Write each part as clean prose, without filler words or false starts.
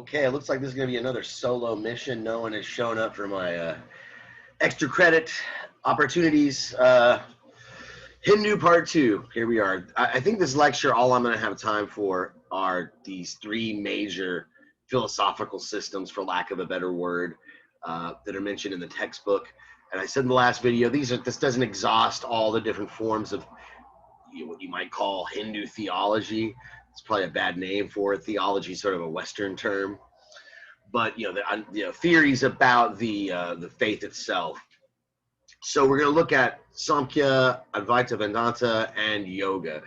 Okay, it looks like this is going to be another solo mission. No one has shown up for my extra credit opportunities. Hindu part 2. Here we are. I think this lecture, all I'm going to have time for are these 3 major philosophical systems, for lack of a better word, that are mentioned in the textbook. And I said in the last video, this doesn't exhaust all the different forms of what you might call Hindu theology. It's probably a bad name for it. Theology is sort of a Western term, but the theories about the faith itself. So we're going to look at Samkhya, Advaita Vedanta, and Yoga.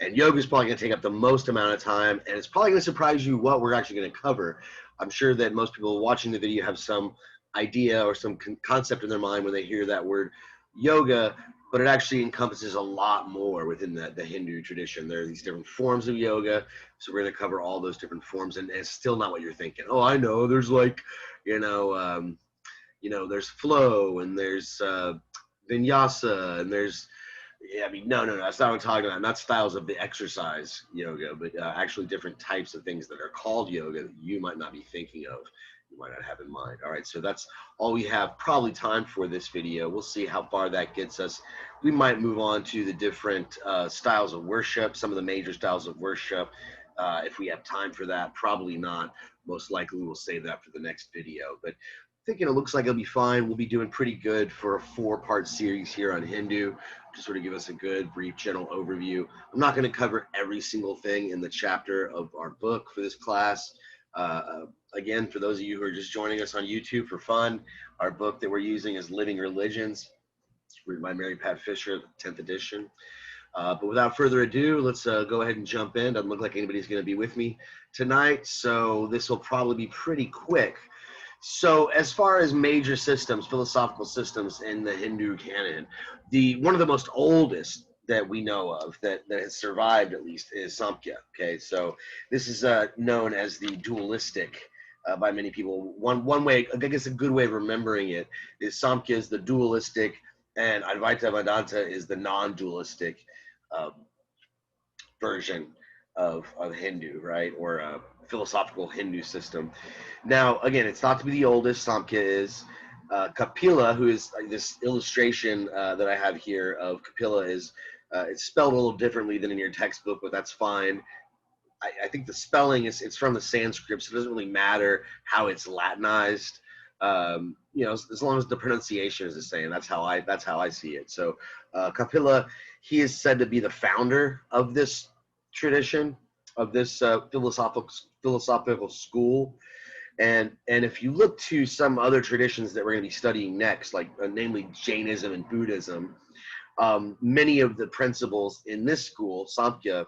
And Yoga is probably going to take up the most amount of time, and it's probably going to surprise you what we're actually going to cover. I'm sure that most people watching the video have some idea or some concept in their mind when they hear that word yoga, but it actually encompasses a lot more within the Hindu tradition. There are these different forms of yoga, so we're going to cover all those different forms, and it's still not what you're thinking. Oh, I know, there's like, there's flow, and there's vinyasa, and there's, no, that's not what I'm talking about. Not styles of the exercise yoga, but actually different types of things that are called yoga that you might not be thinking of, you might not have in mind. All right, so that's all we have probably time for this video. We'll see how far that gets us. We might move on to the different styles of worship, some of the major styles of worship. If we have time for that, probably not. Most likely we'll save that for the next video. But thinking it looks like it'll be fine. We'll be doing pretty good for a 4-part series here on Hindu to sort of give us a good, brief, general overview. I'm not going to cover every single thing in the chapter of our book for this class. Again, for those of you who are just joining us on YouTube for fun, our book that we're using is Living Religions, written by Mary Pat Fisher, 10th edition. But without further ado, let's go ahead and jump in. Doesn't look like anybody's going to be with me tonight, so this will probably be pretty quick. So as far as major systems, philosophical systems in the Hindu canon, one of the most oldest that we know of that has survived, at least, is Samkhya. Okay, so this is known as the dualistic by many people. One way, I guess a good way of remembering it is Samkhya is the dualistic and Advaita Vedanta is the non-dualistic version of Hindu, right? Or philosophical Hindu system. Now, again, it's thought to be the oldest. Samkhya is. Kapila, who is this illustration that I have here of Kapila, is it's spelled a little differently than in your textbook, but that's fine. I think the spelling it's from the Sanskrit, so it doesn't really matter how it's Latinized. As long as the pronunciation is the same, that's how I see it. So Kapila, he is said to be the founder of this tradition, of this philosophical school. And if you look to some other traditions that we're going to be studying next, like namely Jainism and Buddhism, many of the principles in this school, Samkhya,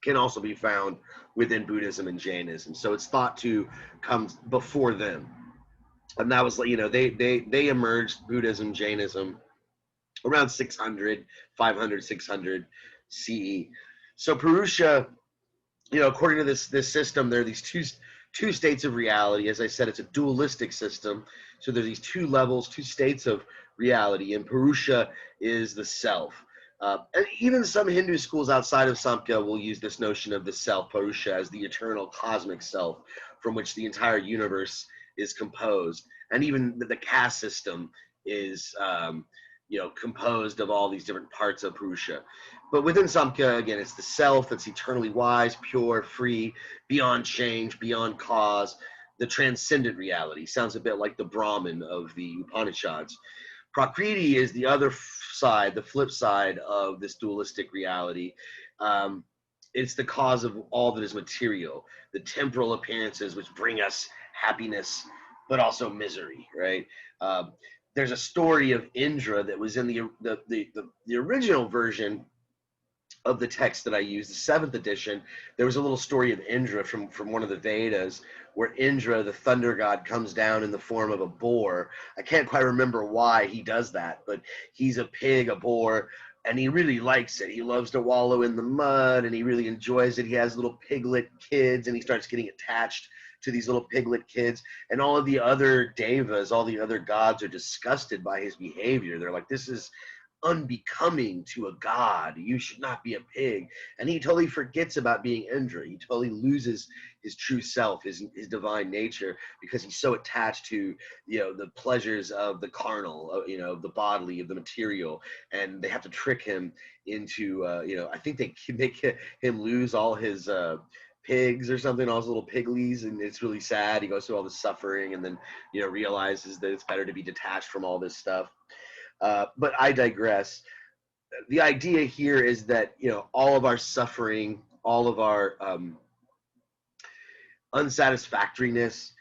can also be found within Buddhism and Jainism. So it's thought to come before them. And that was, they emerged, Buddhism, Jainism, around 500, 600 CE. So Purusha, according to this system, there are these two states of reality. As I said, it's a dualistic system. So there's these 2 levels, 2 states of reality, and Purusha is the self. And even some Hindu schools outside of Samkhya will use this notion of the self, Purusha, as the eternal cosmic self from which the entire universe is composed. And even the caste system is, composed of all these different parts of Purusha. But within Samkhya, again, it's the self that's eternally wise, pure, free, beyond change, beyond cause, the transcendent reality. Sounds a bit like the Brahman of the Upanishads. Prakriti is the other side, the flip side of this dualistic reality. It's the cause of all that is material, the temporal appearances which bring us happiness, but also misery, right? There's a story of Indra that was in the original version of the text that I used, the 7th edition. There was a little story of Indra from one of the Vedas, where Indra, the thunder god, comes down in the form of a boar. I can't quite remember why he does that, but he's a pig, a boar, and he really likes it. He loves to wallow in the mud, and he really enjoys it. He has little piglet kids, and he starts getting attached to these little piglet kids, and all of the other devas, all the other gods, are disgusted by his behavior. They're like, this is unbecoming to a god. You should not be a pig. And he totally forgets about being Indra. He totally loses his true self, his divine nature, because he's so attached to, the pleasures of the carnal, the bodily, of the material. And they have to trick him into, I think they can make him lose all his pigs or something, all his little piglies, and it's really sad. He goes through all the suffering, and then realizes that it's better to be detached from all this stuff. But I digress. The idea here is that all of our suffering, all of our unsatisfactoriness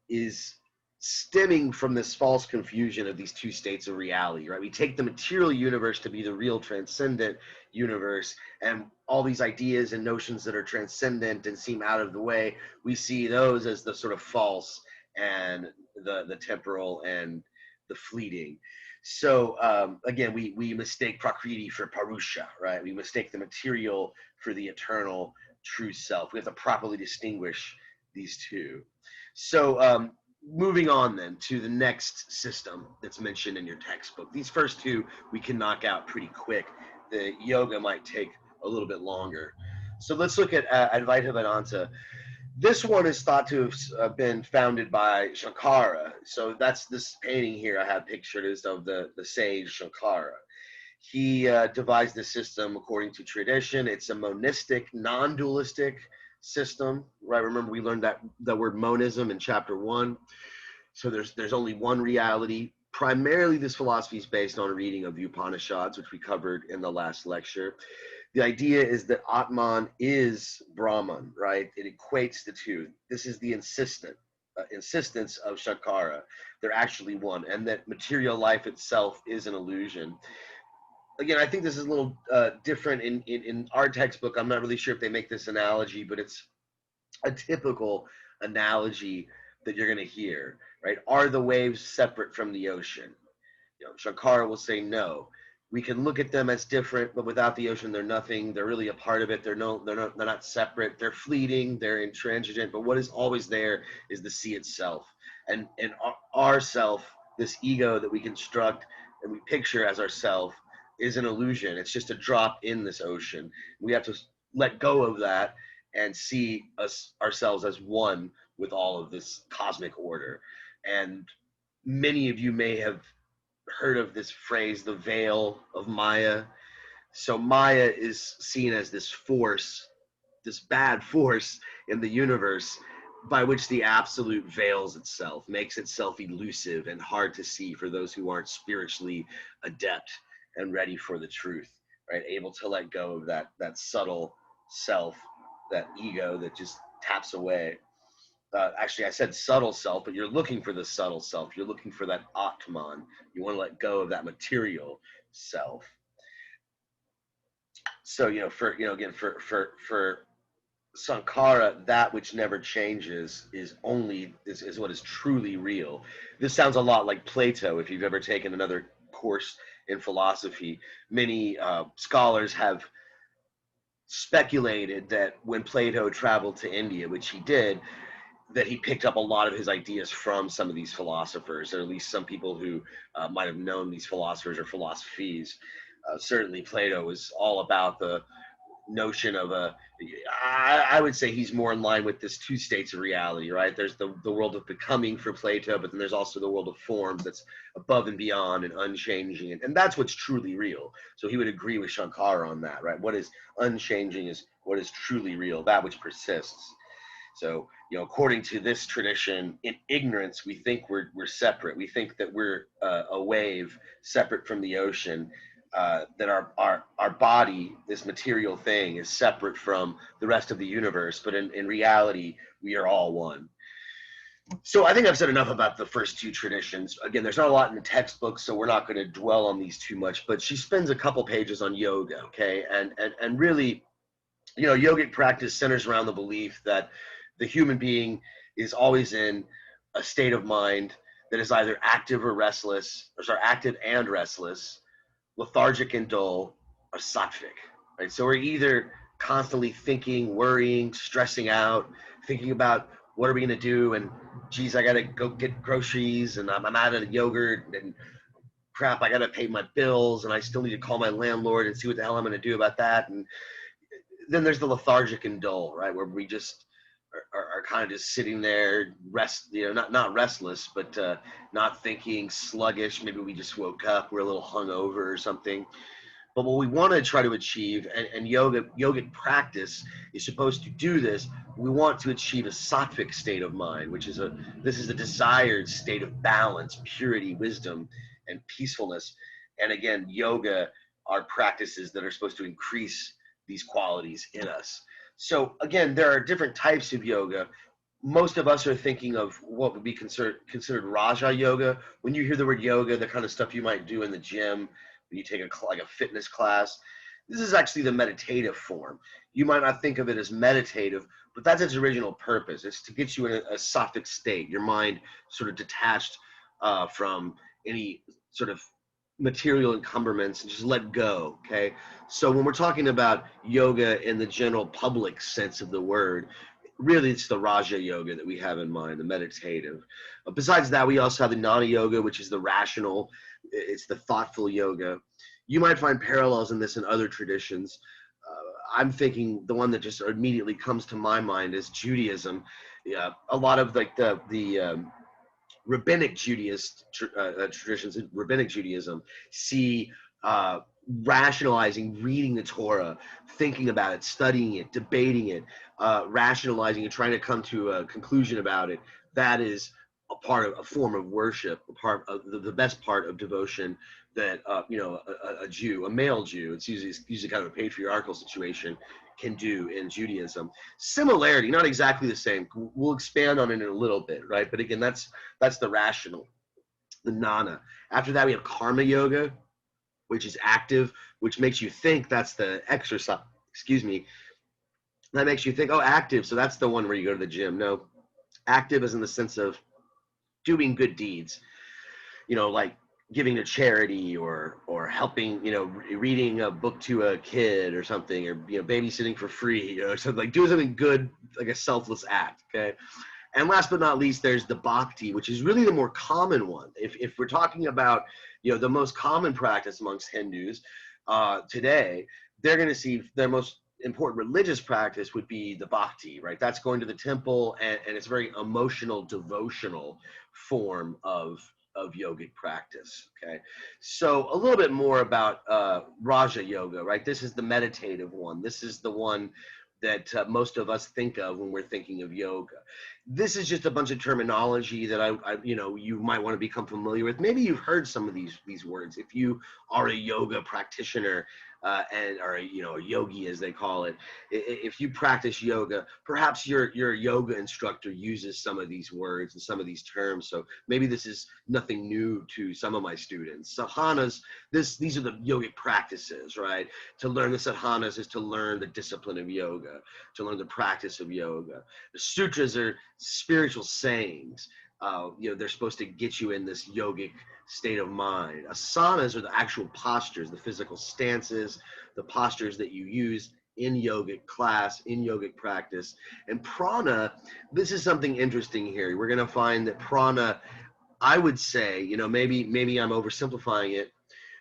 is stemming from this false confusion of these two states of reality, right? We take the material universe to be the real transcendent universe, and all these ideas and notions that are transcendent and seem out of the way, we see those as the sort of false and the temporal and the fleeting. So again, we mistake Prakriti for Purusha, right? We mistake the material for the eternal true self. We have to properly distinguish these two. So moving on then to the next system that's mentioned in your textbook. These first two we can knock out pretty quick. The yoga might take a little bit longer. So let's look at Advaita Vedanta. This one is thought to have been founded by Shankara. So that's this painting here I have pictured is of the sage Shankara. He devised the system according to tradition. It's a monistic, non-dualistic system, right? Remember we learned that the word monism in chapter 1. So there's only one reality. Primarily this philosophy is based on a reading of the Upanishads, which we covered in the last lecture. The idea is that Atman is Brahman, right? It equates the two. This is the insistence of Shankara. They're actually one, and that material life itself is an illusion. Again, I think this is a little different in our textbook. I'm not really sure if they make this analogy, but it's a typical analogy that you're going to hear, right? Are the waves separate from the ocean? Shankara will say no. We can look at them as different, but without the ocean, they're nothing. They're really a part of it. They're not separate. They're fleeting. They're intransigent. But what is always there is the sea itself, and our self, this ego that we construct and we picture as ourself, is an illusion. It's just a drop in this ocean. We have to let go of that and see ourselves as one with all of this cosmic order. And many of you may have heard of this phrase, the veil of Maya. So Maya is seen as this force, this bad force in the universe by which the absolute veils itself, makes itself elusive and hard to see for those who aren't spiritually adept and ready for the truth, right? Able to let go of that subtle self, that ego that just taps away. Actually, I said subtle self, but you're looking for the subtle self. You're looking for that Atman. You want to let go of that material self. So, for Sankara, that which never changes is what is truly real. This sounds a lot like Plato. If you've ever taken another course in philosophy, many scholars have speculated that when Plato traveled to India, which he did, that he picked up a lot of his ideas from some of these philosophers, or at least some people who might have known these philosophers or philosophies. Certainly Plato was all about the notion of I would say he's more in line with this two states of reality, right? There's the world of becoming for Plato, but then there's also the world of forms that's above and beyond and unchanging. And that's what's truly real. So he would agree with Shankara on that, right? What is unchanging is what is truly real, that which persists. So, according to this tradition, in ignorance, we think we're separate. We think that we're a wave separate from the ocean, that our body, this material thing, is separate from the rest of the universe. But in reality, we are all one. So I think I've said enough about the first two traditions. Again, there's not a lot in the textbook, so we're not going to dwell on these too much. But she spends a couple pages on yoga, okay? And really, yogic practice centers around the belief that the human being is always in a state of mind that is either active or restless, or sorry, active and restless, lethargic and dull, or sattvic, right? So we're either constantly thinking, worrying, stressing out, thinking about what are we going to do, and geez, I got to go get groceries, and I'm out of yogurt, and crap, I got to pay my bills and I still need to call my landlord and see what the hell I'm going to do about that. And then there's the lethargic and dull, right? Where we just are kind of just sitting there, not restless, but not thinking, sluggish. Maybe we just woke up, we're a little hungover or something. But what we want to try to achieve, and yogic practice is supposed to do this, we want to achieve a sattvic state of mind, which is this is a desired state of balance, purity, wisdom, and peacefulness. And again, yoga are practices that are supposed to increase these qualities in us. So again, there are different types of yoga. Most of us are thinking of what would be considered Raja yoga. When you hear the word yoga, the kind of stuff you might do in the gym, when you take like a fitness class, this is actually the meditative form. You might not think of it as meditative, but that's its original purpose. It's to get you in a sattvic state, your mind sort of detached from any sort of material encumbrance and just let go, okay? So when we're talking about yoga in the general public sense of the word, really it's the Raja yoga that we have in mind, the meditative. Besides that, we also have the Jnana Yoga, which is the rational, it's the thoughtful yoga. You might find parallels in this in other traditions. I'm thinking the one that just immediately comes to my mind is Judaism. Yeah, a lot of like the rabbinic traditions, rabbinic Judaism, see rationalizing, reading the Torah, thinking about it, studying it, debating it, rationalizing and trying to come to a conclusion about it. That is a form of worship, a part of the best part of devotion that a Jew, a male Jew, it's usually kind of a patriarchal situation, can do in Judaism. Similarity, not exactly the same. We'll expand on it in a little bit, right? But again, that's the rational, the jnana. After that, we have karma yoga, which is active, which makes you think. That's the exercise. Excuse me. That makes you think, oh, active. So that's the one where you go to the gym. No, active is in the sense of doing good deeds. Like giving to charity or helping, reading a book to a kid or something, or babysitting for free, something like doing something good, like a selfless act. Okay. And last but not least, there's the bhakti, which is really the more common one. If we're talking about, the most common practice amongst Hindus today, they're going to see their most important religious practice would be the bhakti, right? That's going to the temple, and it's a very emotional, devotional form of yogic practice, okay? So a little bit more about Raja Yoga, right? This is the meditative one. This is the one that most of us think of when we're thinking of yoga. This is just a bunch of terminology that I you might want to become familiar with. Maybe you've heard some of these words. If you are a yoga practitioner and are a yogi, as they call it, if you practice yoga, perhaps your yoga instructor uses some of these words and some of these terms. So maybe this is nothing new to some of my students. Sadhanas, these are the yogic practices, right? To learn the sadhanas is to learn the discipline of yoga, to learn the practice of yoga. The sutras are spiritual sayings. They're supposed to get you in this yogic state of mind. Asanas are the actual postures, the physical stances, the postures that you use in yogic class, in yogic practice. And prana, this is something interesting here. We're going to find that prana, I would say, maybe I'm oversimplifying it.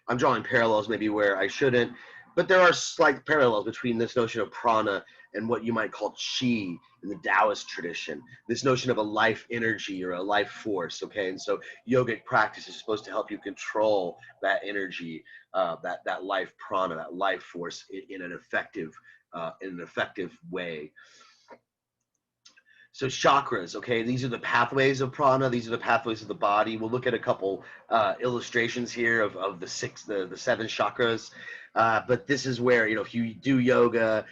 I'm drawing parallels maybe where I shouldn't, but there are slight parallels between this notion of prana and what you might call chi in the Taoist tradition, this notion of a life energy or a life force, okay? And so yogic practice is supposed to help you control that energy, that life prana, that life force in an effective way. So chakras, okay, these are the pathways of prana. These are the pathways of the body. We'll look at a couple illustrations here of the seven chakras. But this is where, if you do yoga,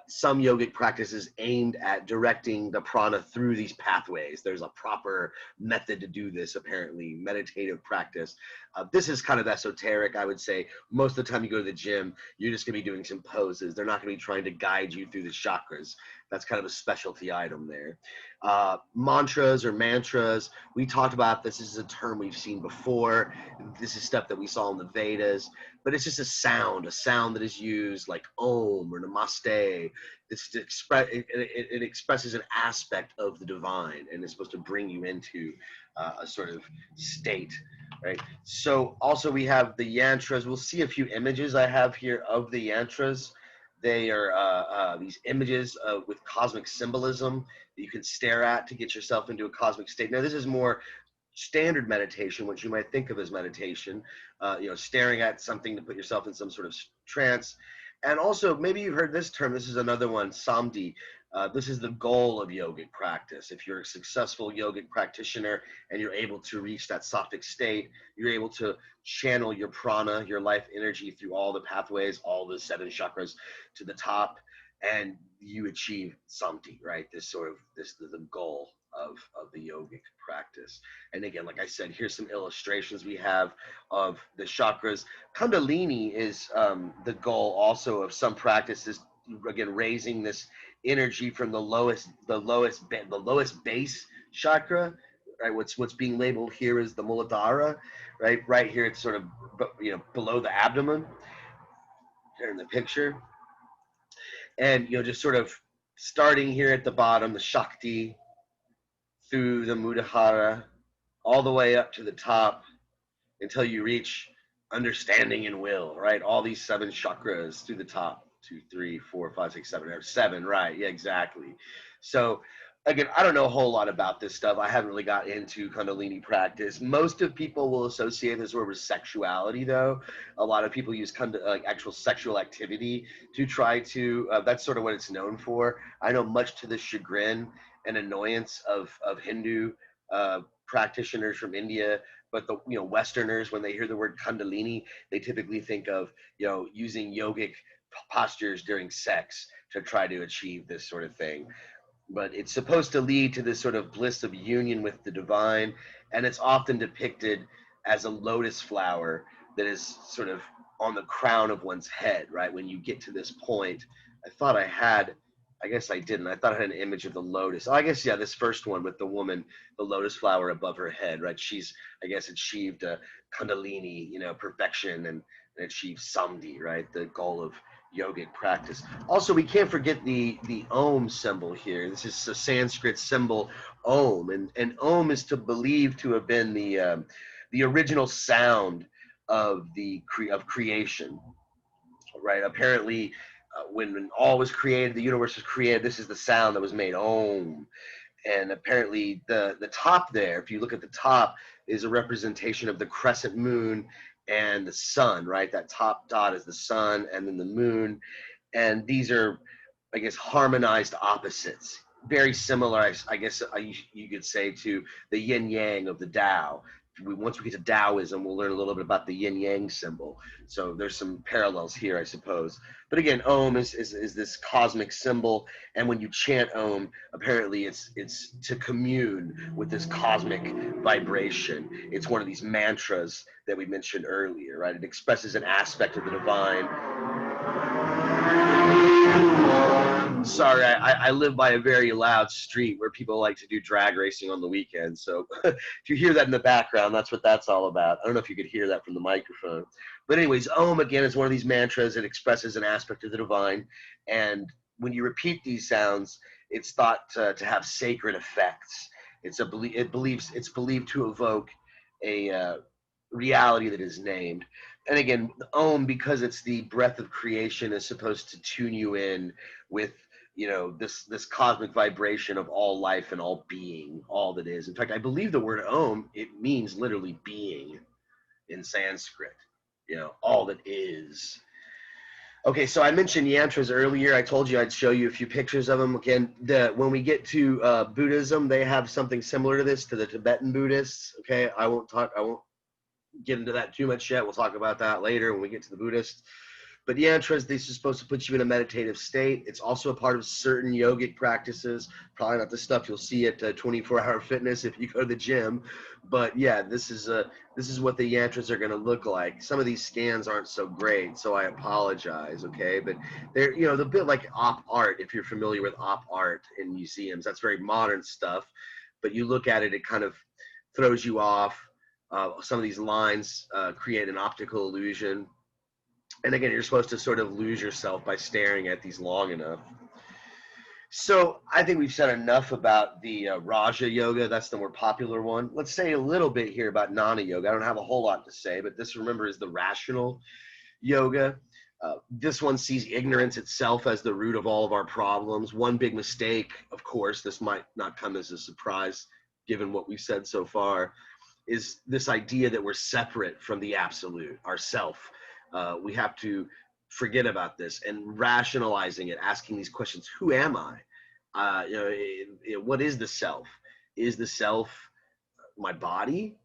some yogic practices aimed at directing the prana through these pathways. There's a proper method to do this, apparently, meditative practice. This is kind of esoteric, I would say. Most of the time you go to the gym, you're just going to be doing some poses. They're not going to be trying to guide you through the chakras. That's kind of a specialty item there. Mantras or mantras, we talked about this. This is a term we've seen before. This is stuff that we saw in the Vedas, but it's just a sound that is used like Om or Namaste. It expresses an aspect of the divine, and it's supposed to bring you into a sort of state right? So also we have the yantras. We'll see a few images I have here of the yantras. They are these images with cosmic symbolism that you can stare at to get yourself into a cosmic state. Now, this is more standard meditation, which you might think of as meditation, staring at something to put yourself in some sort of trance. And also, maybe you've heard this term. This is another one, samdhi. This is the goal of yogic practice. If you're a successful yogic practitioner and you're able to reach that sattvic state, you're able to channel your prana, your life energy through all the pathways, all the 7 chakras to the top, and you achieve samdhi, right? This is the goal of the yogic practice. And again, like I said, here's some illustrations we have of the chakras. Kundalini is the goal also of some practices. Again, raising this energy from the lowest base chakra, right? What's being labeled here is the Muladhara, right? Right here, it's sort of below the abdomen. Here in the picture, and just sort of starting here at the bottom, the Shakti, through the Muladhara, all the way up to the top until you reach understanding and will, right? All these 7 chakras through the top. 2, 3, 4, 5, 6, 7, or 7, right? Yeah, exactly. So again, I don't know a whole lot about this stuff. I haven't really got into Kundalini practice. Most of people will associate this word with sexuality, though. A lot of people use actual sexual activity to try to. That's sort of what it's known for. I know, much to the chagrin and annoyance of Hindu practitioners from India, but the Westerners, when they hear the word Kundalini, they typically think of using yogic postures during sex to try to achieve this sort of thing. But it's supposed to lead to this sort of bliss of union with the divine, and it's often depicted as a lotus flower that is sort of on the crown of one's head, right? When you get to this point, I guess I didn't. I thought I had an image of the lotus. Oh, I guess, yeah, this first one with the woman, the lotus flower above her head, right? She's, I guess, achieved a Kundalini, perfection, and achieved samdhi, right? The goal of yogic practice. Also, we can't forget the Om symbol here. This is a Sanskrit symbol, Om, and Om is believed to have been the original sound of creation, right? Apparently, when all was created, the universe was created, this is the sound that was made, Om. And apparently the top there, if you look at the top, is a representation of the crescent moon and the sun, right? That top dot is the sun, and then the moon. And these are, I guess, harmonized opposites. Very similar, I guess you could say, to the yin yang of the Tao. Once we get to Taoism, we'll learn a little bit about the yin yang symbol. So there's some parallels here, I suppose. But again, Om is this cosmic symbol, and when you chant Om, apparently it's to commune with this cosmic vibration. It's one of these mantras that we mentioned earlier, right? It expresses an aspect of the divine. Sorry, I live by a very loud street where people like to do drag racing on the weekend. So if you hear that in the background, that's what that's all about. I don't know if you could hear that from the microphone. But anyways, Om, again, is one of these mantras that expresses an aspect of the divine. And when you repeat these sounds, it's thought to have sacred effects. It's believed to evoke a reality that is named. And again, Om, because it's the breath of creation, is supposed to tune you in with this cosmic vibration of all life and all being, all that is. In fact, I believe the word Om, it means literally being in Sanskrit, all that is. Okay, so I mentioned yantras earlier. I told you I'd show you a few pictures of them. Again, when we get to Buddhism, they have something similar to this, to the Tibetan Buddhists. Okay, I won't get into that too much yet. We'll talk about that later when we get to the Buddhists. But yantras, these are supposed to put you in a meditative state. It's also a part of certain yogic practices. Probably not the stuff you'll see at 24-hour fitness if you go to the gym. But yeah, this is what the yantras are going to look like. Some of these scans aren't so great, so I apologize, okay? But they're, they're a bit like op art, if you're familiar with op art in museums. That's very modern stuff. But you look at it, it kind of throws you off. Some of these lines create an optical illusion. And again, you're supposed to sort of lose yourself by staring at these long enough. So I think we've said enough about the Raja Yoga. That's the more popular one. Let's say a little bit here about Jnana Yoga. I don't have a whole lot to say, but this, remember, is the rational yoga. This one sees ignorance itself as the root of all of our problems. One big mistake, of course, this might not come as a surprise given what we've said so far, is this idea that we're separate from the absolute, ourself. We have to forget about this and rationalizing it, asking these questions: who am I? What is the self? Is the self my body?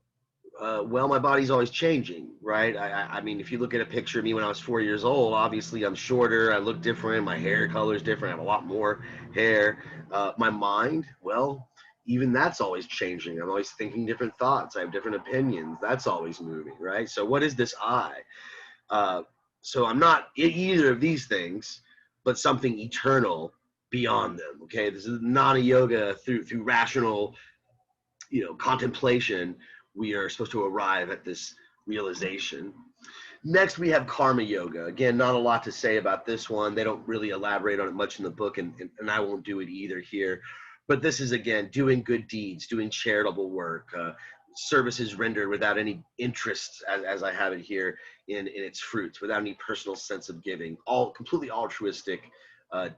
Well, my body's always changing, right? I mean, if you look at a picture of me when I was 4 years old, obviously I'm shorter, I look different, my hair color is different, I have a lot more hair. My mind, well, even that's always changing. I'm always thinking different thoughts. I have different opinions. That's always moving, right? So what is this I? So I'm not either of these things, but something eternal beyond them. Okay, this is Jnana Yoga through rational, contemplation. We are supposed to arrive at this realization. Next, we have Karma Yoga. Again, not a lot to say about this one. They don't really elaborate on it much in the book, and I won't do it either here. But this is, again, doing good deeds, doing charitable work, services rendered without any interest, as I have it here, in its fruits, without any personal sense of giving, all completely altruistic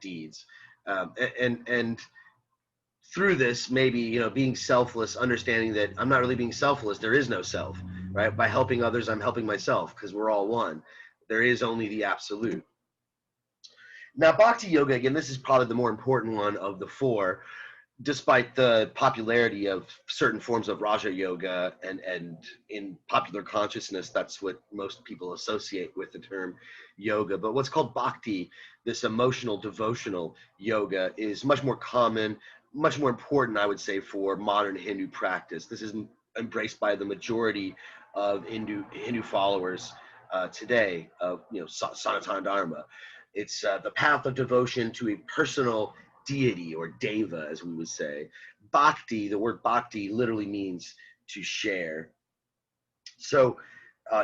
deeds. And through this, maybe, being selfless, understanding that I'm not really being selfless. There is no self, right? By helping others, I'm helping myself, because we're all one. There is only the absolute. Now, Bhakti Yoga, again, this is probably the more important one of the four, despite the popularity of certain forms of Raja Yoga, and in popular consciousness, that's what most people associate with the term yoga. But what's called Bhakti, this emotional, devotional yoga, is much more common, much more important, I would say, for modern Hindu practice. This is embraced by the majority of Hindu followers today of Sanatana Dharma. It's the path of devotion to a personal deity, or deva, as we would say. Bhakti, the word bhakti literally means to share. So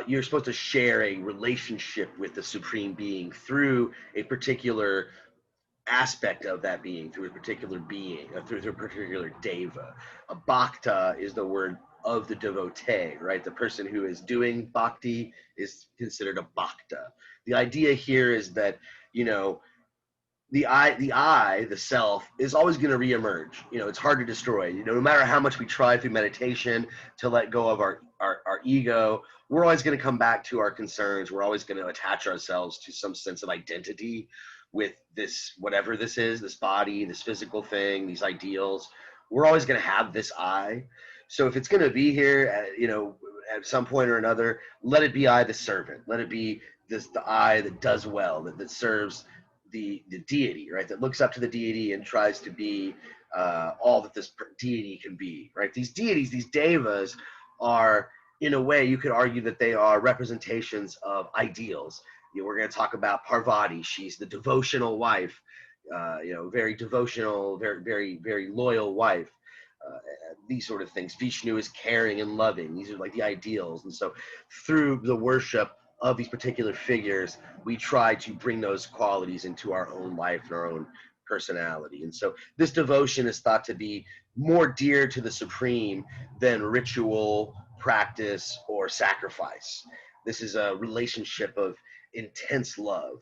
you're supposed to share a relationship with the Supreme Being through a particular aspect of that being, through a particular being, through a particular deva. A bhakta is the word of the devotee, right? The person who is doing bhakti is considered a bhakta. The idea here is that, the self, is always going to reemerge. It's hard to destroy. No matter how much we try through meditation to let go of our ego, we're always going to come back to our concerns. We're always going to attach ourselves to some sense of identity with this, whatever this is, this body, this physical thing, these ideals. We're always going to have this I. So if it's going to be here, at some point or another, let it be I, the servant. Let it be the I that does well, that serves the deity, right? That looks up to the deity and tries to be all that this deity can be, right? These deities, these devas, are, in a way, you could argue that they are representations of ideals. We're going to talk about Parvati. She's the devotional wife, very devotional, very, very, very loyal wife. These sort of things. Vishnu is caring and loving. These are like the ideals. And so through the worship of these particular figures, we try to bring those qualities into our own life and our own personality. And so this devotion is thought to be more dear to the Supreme than ritual, practice, or sacrifice. This is a relationship of intense love.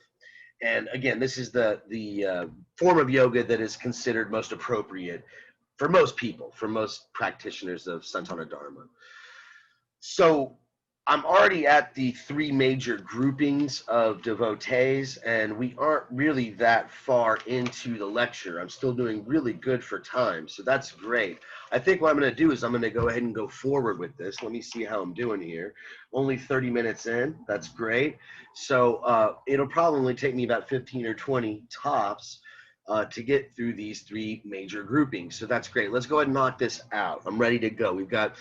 And again, this is the form of yoga that is considered most appropriate for most people, for most practitioners of Sanatana Dharma. So I'm already at the three major groupings of devotees, and we aren't really that far into the lecture. I'm still doing really good for time, so that's great. I think what I'm going to do is I'm going to go ahead and go forward with this. Let me see how I'm doing here. Only 30 minutes in. That's great. So it'll probably take me about 15 or 20 tops to get through these three major groupings. So that's great. Let's go ahead and knock this out. I'm ready to go. We've got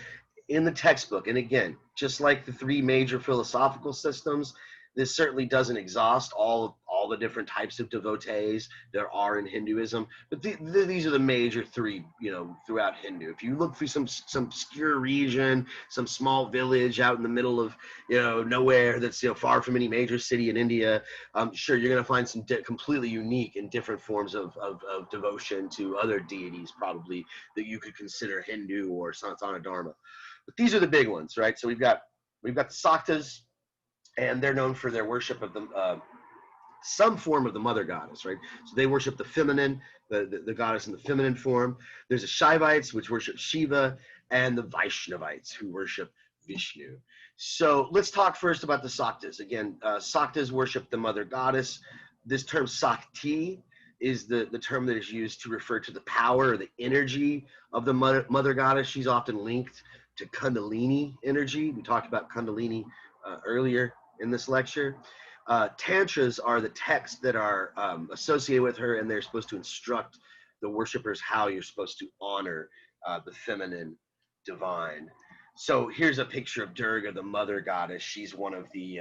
in the textbook, and again, just like the three major philosophical systems, this certainly doesn't exhaust all all the different types of devotees there are in Hinduism. But these are the major three, throughout Hindu. If you look through some obscure region, some small village out in the middle of, nowhere that's, far from any major city in India, sure, you're going to find some completely unique and different forms of devotion to other deities, probably, that you could consider Hindu or Sanatana Dharma. But these are the big ones, right? So we've got the Saktas, and they're known for their worship of some form of the mother goddess, right? So they worship the feminine, the goddess in the feminine form. There's the Saivites, which worship Shiva, and the Vaishnavites, who worship Vishnu. So let's talk first about the Saktas. Again, Saktas worship the mother goddess. This term Sakti is the term that is used to refer to the power or the energy of the mother goddess. She's often linked to Kundalini energy. We talked about Kundalini earlier in this lecture. Tantras are the texts that are associated with her, and they're supposed to instruct the worshipers how you're supposed to honor the feminine divine. So here's a picture of Durga, the mother goddess. She's one of the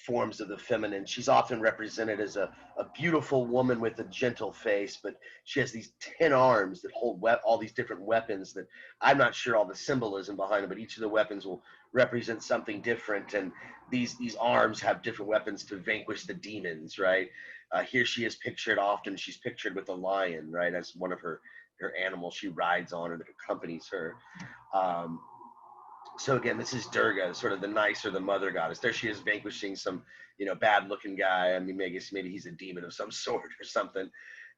forms of the feminine. She's often represented as a beautiful woman with a gentle face, but she has these 10 arms that hold all these different weapons that I'm not sure all the symbolism behind them, but each of the weapons will represent something different, and these arms have different weapons to vanquish the demons, right? Here she is pictured often. She's pictured with a lion, right, as one of her animals she rides on or that accompanies her. So again, this is Durga, sort of the nicer, the mother goddess. There she is vanquishing some, bad-looking guy. I mean, I guess maybe he's a demon of some sort or something.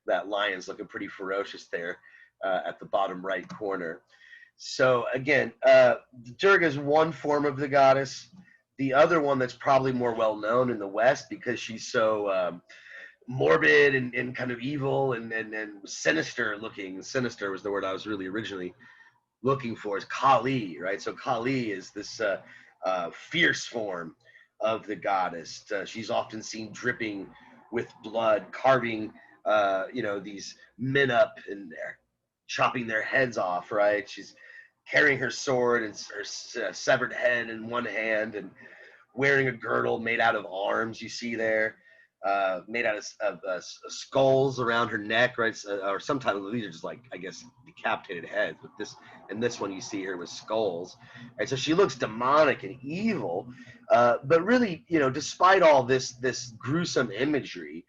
That lion's looking pretty ferocious there at the bottom right corner. So again, Durga is one form of the goddess. The other one that's probably more well-known in the West because she's so morbid and kind of evil and sinister looking. Sinister was the word I was really originally looking for, is Kali, right? So Kali is this fierce form of the goddess. She's often seen dripping with blood, carving, these men up and they're chopping their heads off, right? She's carrying her sword and her severed head in one hand and wearing a girdle made out of arms, you see there. Made out of skulls around her neck, right? Or sometimes these are just like, I guess, decapitated heads. But this one you see her with skulls, right? So she looks demonic and evil, but really, despite all this gruesome imagery,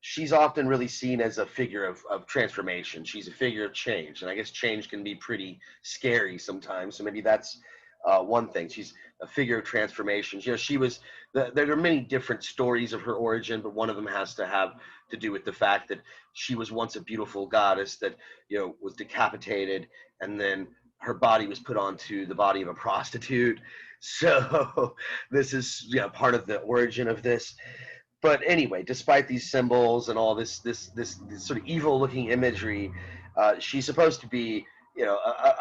she's often really seen as a figure of transformation. She's a figure of change, and I guess change can be pretty scary sometimes. So maybe that's one thing. She's a figure of transformation. She was. There are many different stories of her origin, but one of them has to have to do with the fact that she was once a beautiful goddess that was decapitated, and then her body was put onto the body of a prostitute. So this is part of the origin of this. But anyway, despite these symbols and all this sort of evil-looking imagery, she's supposed to be,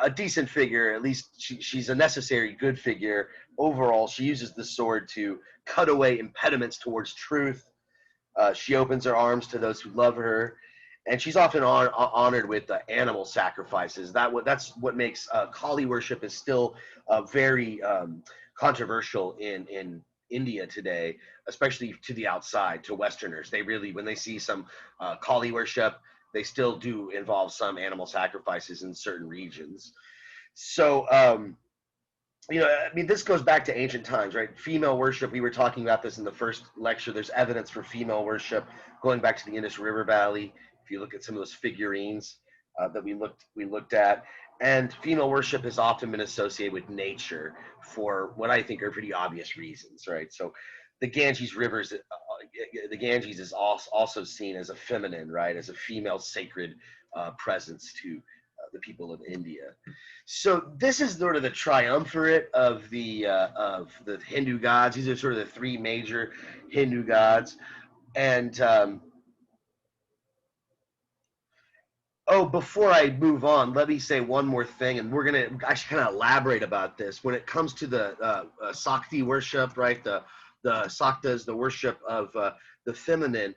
a decent figure. At least she's a necessary good figure. Overall, she uses the sword to cut away impediments towards truth. She opens her arms to those who love her, and she's often honored with animal sacrifices. That's what makes Kali worship is still very controversial in India today, especially to the outside, to Westerners. They really, when they see some Kali worship, they still do involve some animal sacrifices in certain regions. So, I mean, this goes back to ancient times, right? Female worship, we were talking about this in the first lecture. There's evidence for female worship going back to the Indus River Valley. If you look at some of those figurines that we looked at, and female worship has often been associated with nature for what I think are pretty obvious reasons, right? So the Ganges rivers, the Ganges is also seen as a feminine, right? As a female sacred presence to the people of India. So this is sort of the triumvirate of the Hindu gods. These are sort of the three major Hindu gods. And before I move on, let me say one more thing, and we're gonna actually kind of elaborate about this. When it comes to the Sakti worship, right? The Saktas, the worship of the feminine.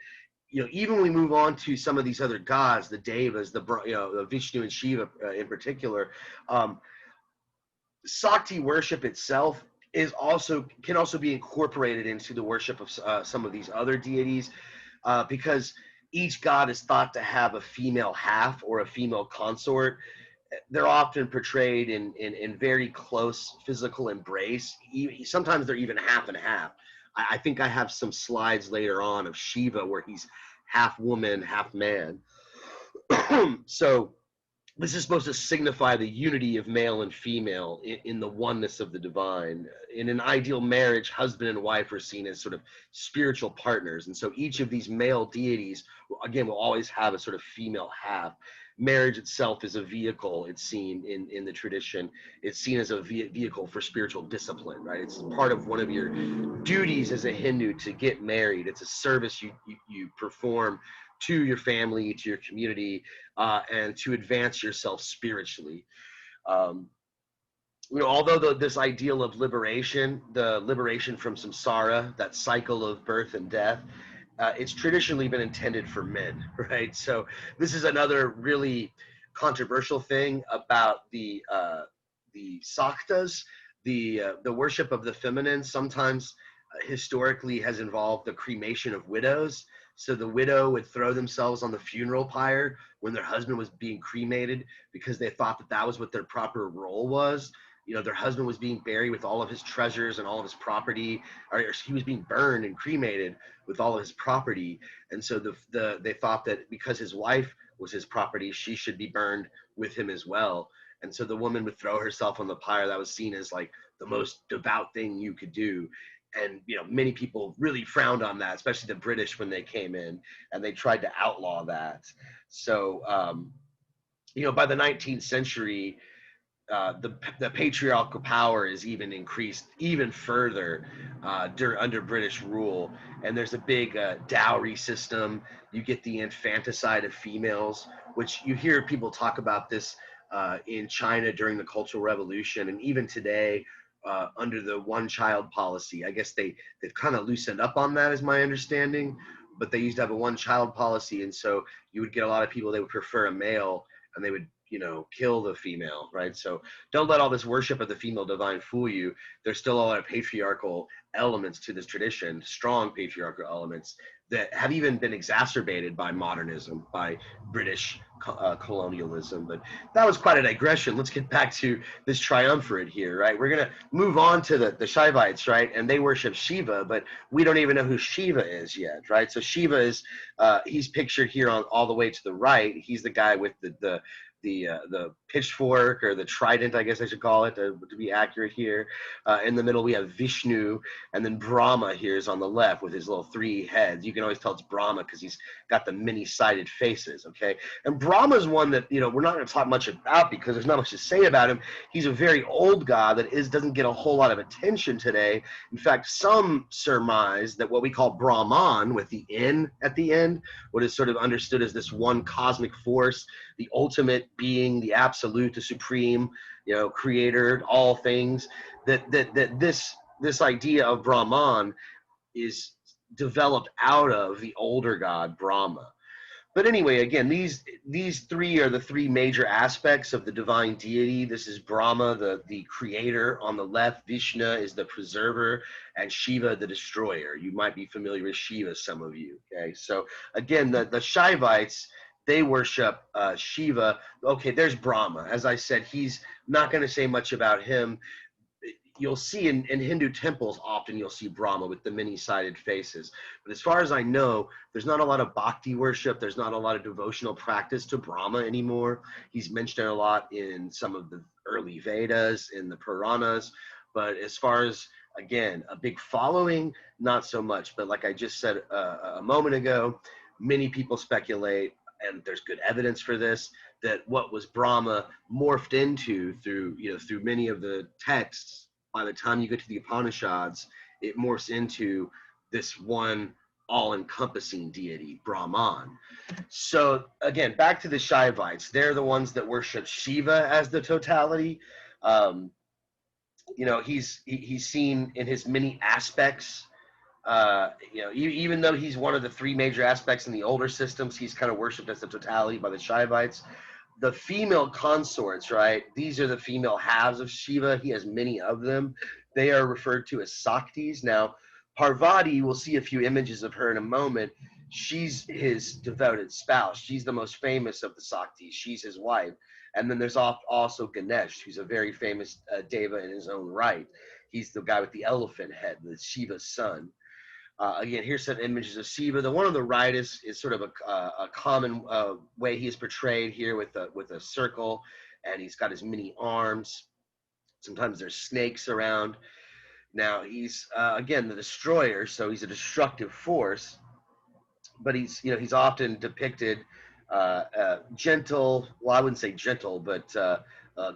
Even when we move on to some of these other gods, the Devas, the Vishnu and Shiva in particular, Sakti worship itself can also be incorporated into the worship of some of these other deities. because each god is thought to have a female half or a female consort. They're often portrayed in very close physical embrace. Sometimes they're even half and half. I think I have some slides later on of Shiva where he's half woman, half man. So this is supposed to signify the unity of male and female in the oneness of the divine. In an ideal marriage, husband and wife are seen as sort of spiritual partners. And so each of these male deities, again, will always have a sort of female half. Marriage itself is a vehicle, it's seen in the tradition. It's seen as a vehicle for spiritual discipline, right? It's part of one of your duties as a Hindu to get married. It's a service you perform to your family, to your community, and to advance yourself spiritually. Although this ideal of liberation, the liberation from samsara, that cycle of birth and death, it's traditionally been intended for men, right? So this is another really controversial thing about the Saktas, the worship of the feminine. Sometimes historically has involved the cremation of widows. So the widow would throw themselves on the funeral pyre when their husband was being cremated because they thought that was what their proper role was. Their husband was being buried with all of his treasures and all of his property, or he was being burned and cremated with all of his property. And so they thought that because his wife was his property, she should be burned with him as well. And so the woman would throw herself on the pyre. That was seen as like the most devout thing you could do. And many people really frowned on that, especially the British when they came in, and they tried to outlaw that. So by the 19th century, the patriarchal power is even increased even further under British rule, and there's a big dowry system. You get the infanticide of females, which you hear people talk about this in China during the Cultural Revolution, and even today under the one-child policy. I guess they've kind of loosened up on that, is my understanding, but they used to have a one-child policy, and so you would get a lot of people, they would prefer a male, and they would kill the female, right? So don't let all this worship of the female divine fool you. There's still a lot of patriarchal elements to this tradition, strong patriarchal elements that have even been exacerbated by modernism, by British colonialism. But that was quite a digression. Let's get back to this triumvirate here, right? We're going to move on to the Saivites, right? And they worship Shiva, but we don't even know who Shiva is yet, right? So Shiva is, he's pictured here on all the way to the right. He's the guy with the pitchfork, or the trident, I guess I should call it, to be accurate here. In the middle we have Vishnu, and then Brahma here is on the left with his little 3 heads. You can always tell it's Brahma because he's got the many-sided faces, okay? And Brahma's one that we're not going to talk much about because there's not much to say about him. He's a very old god that doesn't get a whole lot of attention today. In fact, some surmise that what we call Brahman, with the N at the end, what is sort of understood as this one cosmic force, the ultimate being, the absolute, the supreme, creator, all things, that this idea of Brahman is developed out of the older god Brahma. But anyway, again, these 3 are the 3 major aspects of the divine deity. This is Brahma, the creator on the left. Vishnu is the preserver, and Shiva, the destroyer. You might be familiar with Shiva, some of you. Okay, so again, the Saivites, they worship Shiva. Okay, there's Brahma. As I said, he's not going to say much about him. You'll see in Hindu temples, often you'll see Brahma with the many-sided faces. But as far as I know, there's not a lot of bhakti worship. There's not a lot of devotional practice to Brahma anymore. He's mentioned a lot in some of the early Vedas, in the Puranas. But as far as, again, a big following, not so much. But like I just said a moment ago, many people speculate, and there's good evidence for this, that what was Brahma morphed into through many of the texts. By the time you get to the Upanishads, it morphs into this one all-encompassing deity, Brahman. So again, back to the Saivites. They're the ones that worship Shiva as the totality. He's seen in his many aspects. Even though he's one of the 3 major aspects in the older systems, he's kind of worshipped as the totality by the Saivites. The female consorts, right? These are the female halves of Shiva. He has many of them. They are referred to as Saktas. Now, Parvati, we'll see a few images of her in a moment. She's his devoted spouse. She's the most famous of the Saktis. She's his wife. And then there's also Ganesh, who's a very famous deva in his own right. He's the guy with the elephant head, the Shiva's son. Again, here's some images of Siva. The one on the right is sort of a common way he is portrayed here with a circle, and he's got his many arms. Sometimes there's snakes around. Now he's again the destroyer, so he's a destructive force, but he's often depicted gentle. Well, I wouldn't say gentle, but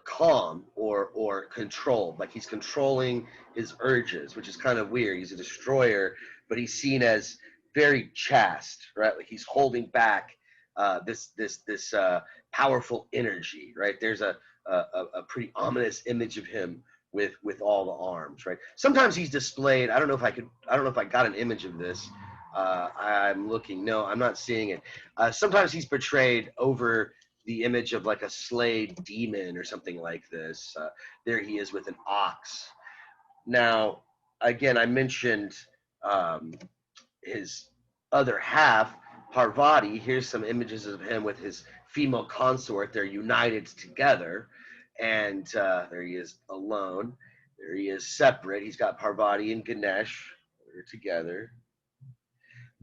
calm or controlled. Like he's controlling his urges, which is kind of weird. He's a destroyer, but he's seen as very chaste, right? Like he's holding back this powerful energy, right? There's a pretty ominous image of him with all the arms, right? Sometimes he's displayed. I don't know if I got an image of this. I'm looking. No, I'm not seeing it. Sometimes he's portrayed over the image of like a slayed demon or something like this. There he is with an ox. Now, again, I mentioned his other half, Parvati. Here's some images of him with his female consort. They're united together, and there he is alone. There he is separate. He's got Parvati and Ganesh. They're together.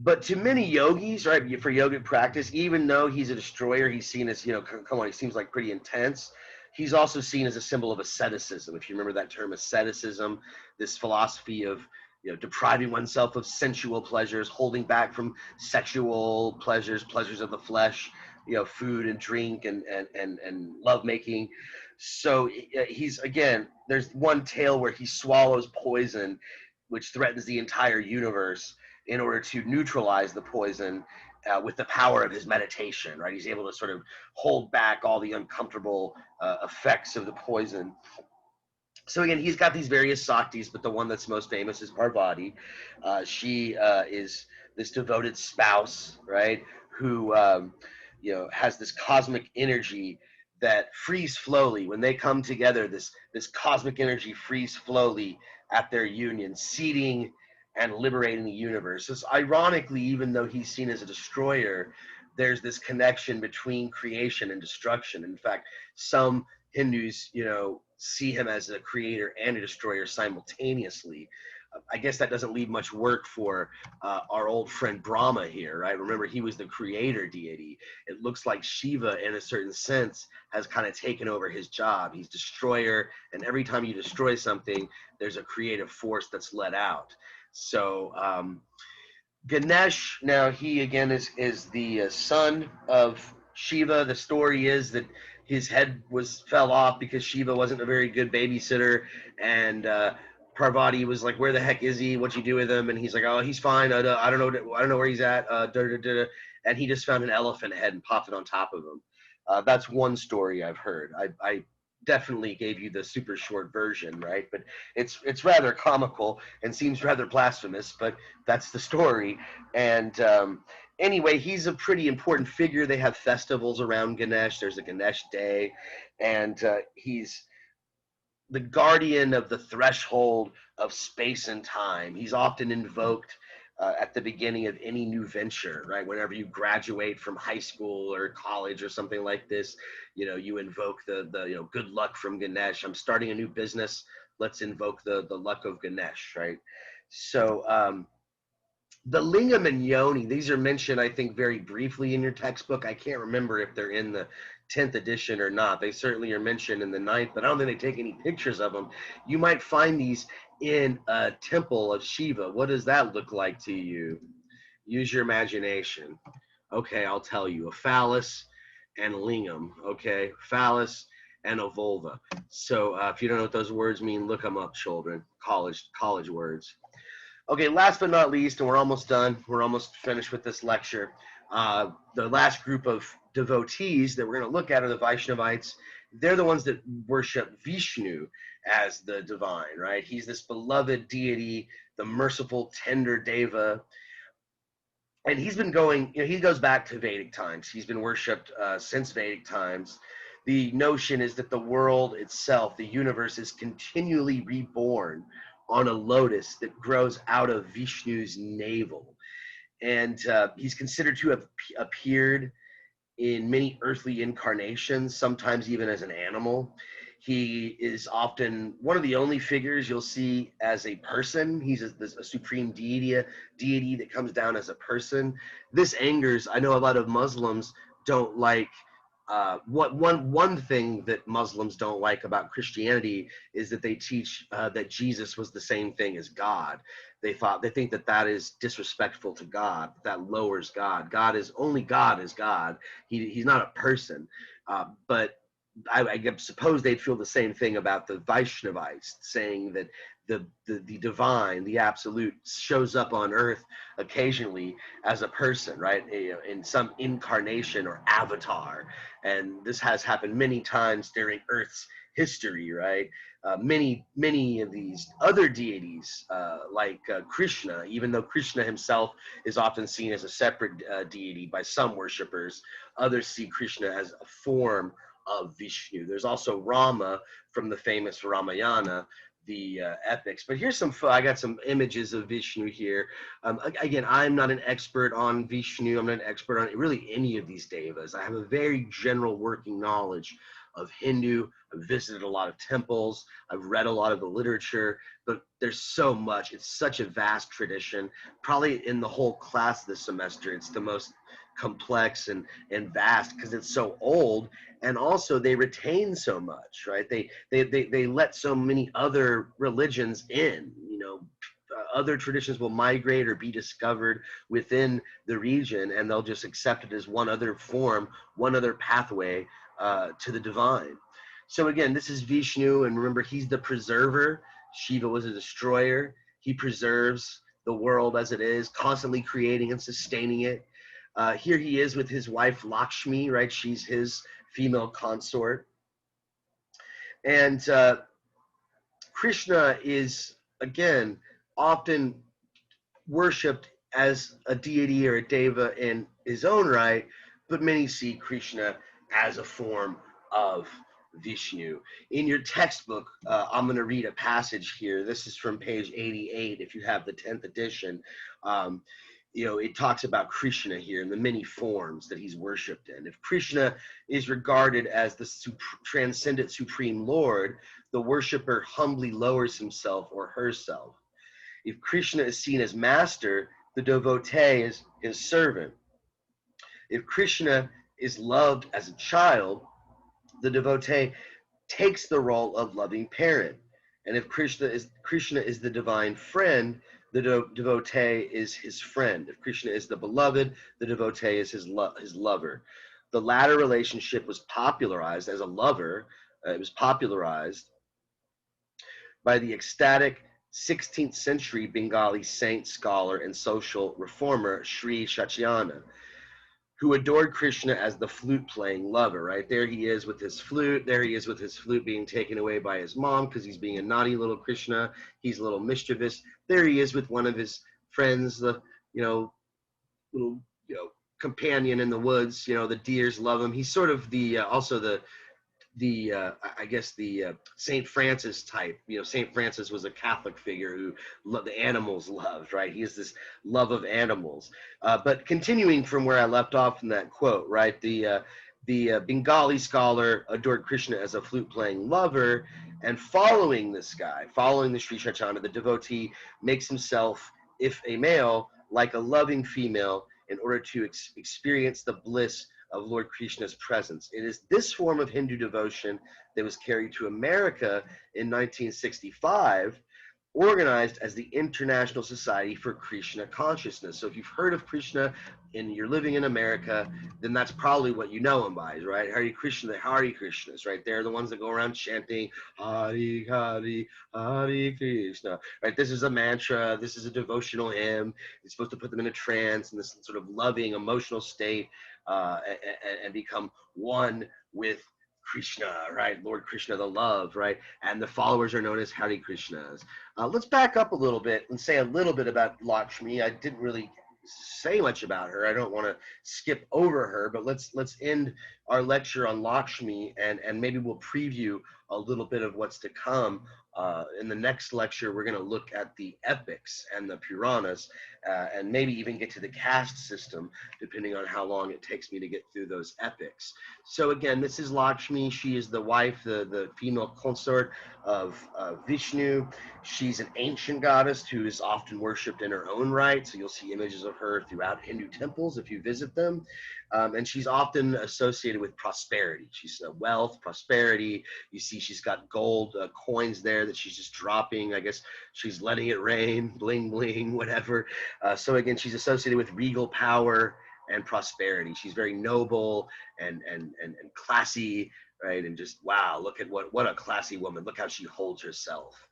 But to many yogis, right, for yogic practice, even though he's a destroyer, he's seen as, come on, he seems like pretty intense. He's also seen as a symbol of asceticism. If you remember that term, asceticism, this philosophy of, depriving oneself of sensual pleasures, holding back from sexual pleasures of the flesh, food and drink and lovemaking. So he's, again, there's one tale where he swallows poison, which threatens the entire universe, in order to neutralize the poison with the power of his meditation, right? He's able to sort of hold back all the uncomfortable effects of the poison. So again, he's got these various Saktis, but the one that's most famous is Parvati. She is this devoted spouse, right? Who, has this cosmic energy that frees slowly. When they come together, this cosmic energy frees slowly at their union, seeding and liberating the universe. So ironically, even though he's seen as a destroyer, there's this connection between creation and destruction. In fact, some Hindus, see him as a creator and a destroyer simultaneously. I guess that doesn't leave much work for our old friend Brahma here, right? Remember, he was the creator deity. It looks like Shiva, in a certain sense, has kind of taken over his job. He's destroyer, and every time you destroy something, there's a creative force that's let out. So Ganesh, now he again is the son of Shiva. The story is that his head fell off because Shiva wasn't a very good babysitter, and Parvati was like, "Where the heck is he? What'd you do with him?" And he's like, "Oh, he's fine. I don't know where he's at." And he just found an elephant head and popped it on top of him. That's one story I've heard. I definitely gave you the super short version, right? But it's rather comical and seems rather blasphemous, but that's the story. And anyway, he's a pretty important figure. They have festivals around Ganesh. There's a Ganesh Day, and he's the guardian of the threshold of space and time. He's often invoked at the beginning of any new venture, right? Whenever you graduate from high school or college or something like this, you invoke the good luck from Ganesh. I'm starting a new business. Let's invoke the luck of Ganesh, right? So the lingam and yoni, these are mentioned, I think, very briefly in your textbook. I can't remember if they're in the 10th edition or not. They certainly are mentioned in the 9th, but I don't think they take any pictures of them. You might find these in a temple of Shiva. What does that look like to you? Use your imagination. Okay, I'll tell you. A phallus and a lingam. Okay, phallus and a vulva. So if you don't know what those words mean, look them up, children. College words. Okay, last but not least, and we're almost done. We're almost finished with this lecture. The last group of devotees that we're going to look at are the Vaishnavites. They're the ones that worship Vishnu as the divine, right? He's this beloved deity, the merciful, tender deva. And he's been going, he goes back to Vedic times. He's been worshipped since Vedic times. The notion is that the world itself, the universe, is continually reborn on a lotus that grows out of Vishnu's navel. and he's considered to have appeared in many earthly incarnations, sometimes even as an animal. He is often one of the only figures you'll see as a person. He's a supreme deity that comes down as a person. This angers, I know a lot of Muslims don't like, one thing that Muslims don't like about Christianity is that they teach that Jesus was the same thing as God. They think that that is disrespectful to God, that lowers God. God is God. He's not a person. But I suppose they'd feel the same thing about the Vaishnavites, saying that the divine, the absolute, shows up on earth occasionally as a person, right? In some incarnation or avatar. And this has happened many times during Earth's history, right? Many of these other deities, like Krishna, even though Krishna himself is often seen as a separate deity by some worshippers, others see Krishna as a form of Vishnu. There's also Rama from the famous Ramayana, the epics. But here's I got some images of Vishnu here. Again, I'm not an expert on Vishnu. I'm not an expert on really any of these devas. I have a very general working knowledge of Hindu. I've visited a lot of temples. I've read a lot of the literature, but there's so much. It's such a vast tradition. Probably in the whole class this semester, it's the most complex and vast because it's so old, and also they retain so much, right? They let so many other religions in, other traditions will migrate or be discovered within the region, and they'll just accept it as one other form, one other pathway to the divine. So again, this is Vishnu, and remember, he's the preserver. Shiva was a destroyer. He preserves the world as it is, constantly creating and sustaining it. Here he is with his wife Lakshmi, right? She's his female consort. And Krishna is, again, often worshipped as a deity or a deva in his own right, but many see Krishna as a form of Vishnu. In your textbook, I'm going to read a passage here. This is from page 88, if you have the 10th edition. It talks about Krishna here and the many forms that he's worshipped in. If Krishna is regarded as the transcendent supreme Lord, the worshiper humbly lowers himself or herself. If Krishna is seen as master, the devotee is his servant. If Krishna is loved as a child, the devotee takes the role of loving parent. And if Krishna is the divine friend, the devotee is his friend. If Krishna is the beloved, the devotee is his lover. The latter relationship was popularized as a lover. It was popularized by the ecstatic 16th century Bengali saint, scholar, and social reformer Sri Satyana, who adored Krishna as the flute-playing lover, right? There he is with his flute. There he is with his flute being taken away by his mom because he's being a naughty little Krishna. He's a little mischievous. There he is with one of his friends, the, little, companion in the woods. The deers love him. He's sort of the, also the Saint Francis type. Saint Francis was a Catholic figure who the animals loved, right? He has this love of animals. But continuing from where I left off in that quote, right? The Bengali scholar adored Krishna as a flute-playing lover, and following the Sri Chaitanya, the devotee makes himself, if a male, like a loving female in order to experience the bliss of Lord Krishna's presence. It is this form of Hindu devotion that was carried to America in 1965, organized as the International Society for Krishna Consciousness. So if you've heard of Krishna and you're living in America, then that's probably what you know him by, right? Hare Krishna, the Hare Krishnas, right? They're the ones that go around chanting Hare Hare, Hare Krishna, right? This is a mantra. This is a devotional hymn. It's supposed to put them in a trance in this sort of loving, emotional state, and become one with Krishna, right? Lord Krishna, the love, right? And the followers are known as Hare Krishnas. Let's back up a little bit and say a little bit about Lakshmi. I didn't really say much about her. I don't want to skip over her, but let's end our lecture on Lakshmi, and maybe we'll preview a little bit of what's to come. In the next lecture, we're going to look at the epics and the Puranas, and maybe even get to the caste system, depending on how long it takes me to get through those epics. So again, this is Lakshmi. She is the wife, the female consort of Vishnu. She's an ancient goddess who is often worshipped in her own right. So you'll see images of her throughout Hindu temples if you visit them. And she's often associated with prosperity. She's wealth, prosperity. You see she's got gold coins there that she's just dropping. I guess she's letting it rain, bling, bling, whatever. So again, she's associated with regal power and prosperity. She's very noble and classy, right? And just, wow, look at what a classy woman. Look how she holds herself.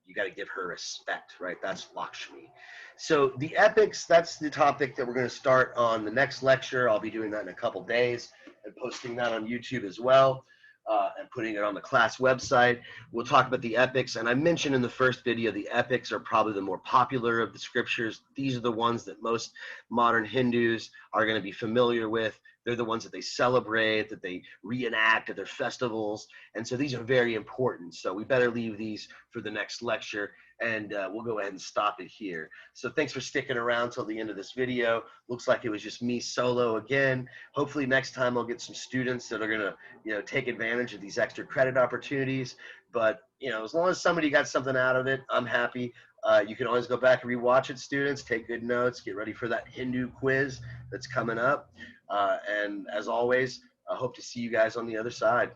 You got to give her respect, right? That's Lakshmi. So the epics, that's the topic that we're going to start on the next lecture. I'll be doing that in a couple days and posting that on YouTube as well, and putting it on the class website. We'll talk about the epics. And I mentioned in the first video, the epics are probably the more popular of the scriptures. These are the ones that most modern Hindus are going to be familiar with. They're the ones that they celebrate, that they reenact at their festivals. And so these are very important. So we better leave these for the next lecture, and we'll go ahead and stop it here. So thanks for sticking around till the end of this video. Looks like it was just me solo again. Hopefully next time I'll get some students that are going to, take advantage of these extra credit opportunities. But, as long as somebody got something out of it, I'm happy. You can always go back and rewatch it, students. Take good notes. Get ready for that Hindu quiz that's coming up. And as always, I hope to see you guys on the other side.